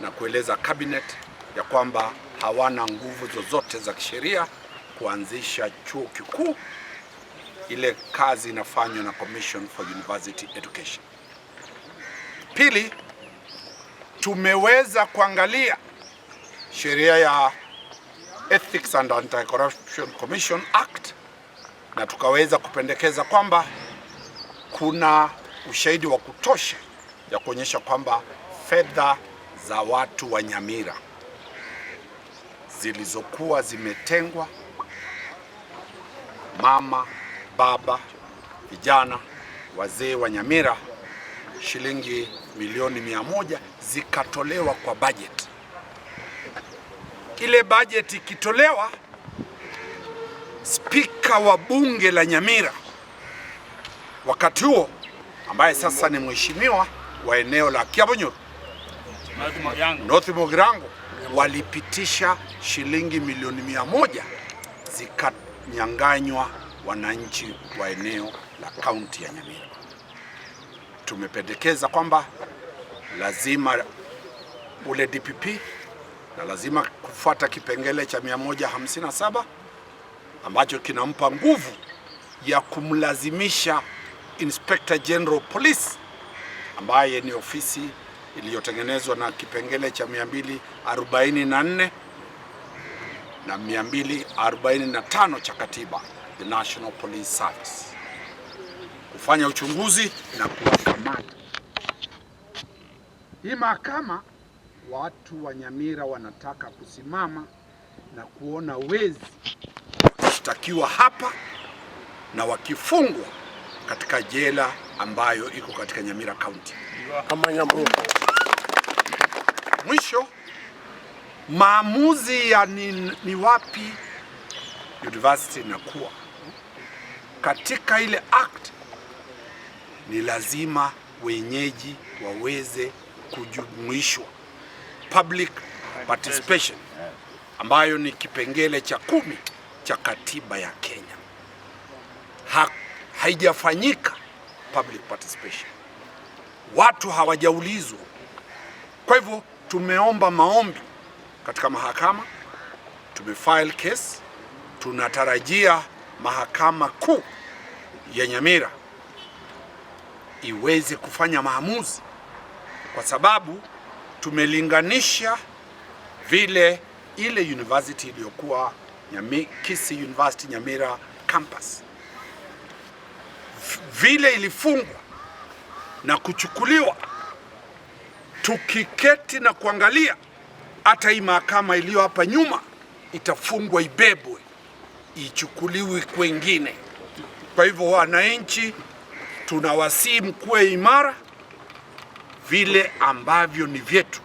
na kueleza cabinet ya kwamba hawana nguvu zozote za kisheria kuanzisha chuo kikuu. Ile kazi inafanywa na Commission for University Education. Pili, tumeweza kuangalia sheria ya Ethics and Anti-Corruption Commission Act na tukaweza kupendekeza kwamba kuna ushahidi wa kutosha ya kuonyesha kwamba fedha za watu wa Nyamira zilizokuwa zimetengwa, mama, baba, vijana, wazee wa Nyamira, shilingi milioni 100 zikatolewa kwa budget. Ile budget ikitolewa, spika wa bunge la Nyamira wakati huo, ambaye sasa ni mheshimiwa wa eneo la Kiabonyoro North Mugirango, walipitisha shilingi milioni 100 zikanyang'anywa wananchi wa eneo la kaunti ya Nyamira. Tumependekeza kwamba lazima ule DPP na lazima kufuata kipengele cha 157 ambacho kinampa nguvu ya kumlazimisha Inspector General Police, ambaye ni ofisi iliyotengenezwa na kipengele cha 244 na 245 cha katiba, the National Police Service, kufanya uchunguzi na kuwakamata. Hii mahakama, watu wa Nyamira wanataka kusimama na kuona wezi wakishtakiwa hapa na wakifungwa katika jela ambayo iko katika Nyamira County. Mwisho, maamuzi ya ni wapi university inakuwa katika ile act, ni lazima wenyeji waweze kujumuishwa, public participation, ambayo ni kipengele cha 10 cha katiba ya Kenya. Haijafanyika public participation, watu hawajaulizwa. Kwa hivyo tumeomba maombi katika mahakama, tumefile case, tunatarajia mahakama kuu ya Nyamira iweze kufanya maamuzi, kwa sababu tumelinganisha vile ile university iliyokuwa Kisii University Nyamira campus vile ilifungwa na kuchukuliwa. Tukiketi na kuangalia, hata hii mahakama iliyo hapa nyuma itafungwa, ibebwe, ichukuliwe kwengine. Kwa hivyo wananchi tunawasihi mkuwe imara, vile ambavyo ni vyetu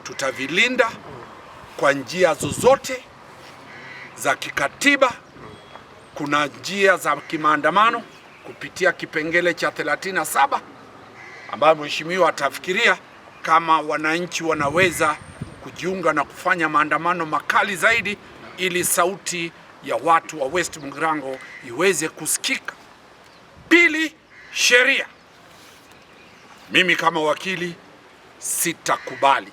tutavilinda kwa njia zozote za kikatiba. Kuna njia za kimaandamano kupitia kipengele cha 37 ambayo mheshimiwa atafikiria kama wananchi wanaweza kujiunga na kufanya maandamano makali zaidi, ili sauti ya watu wa West Mugirango iweze kusikika. Pili, sheria. Mimi kama wakili sitakubali,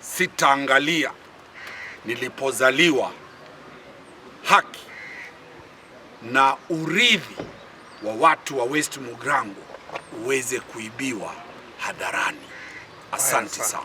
sitaangalia nilipozaliwa haki na urithi wa watu wa West Mugirango uweze kuibiwa hadharani. Asante sana.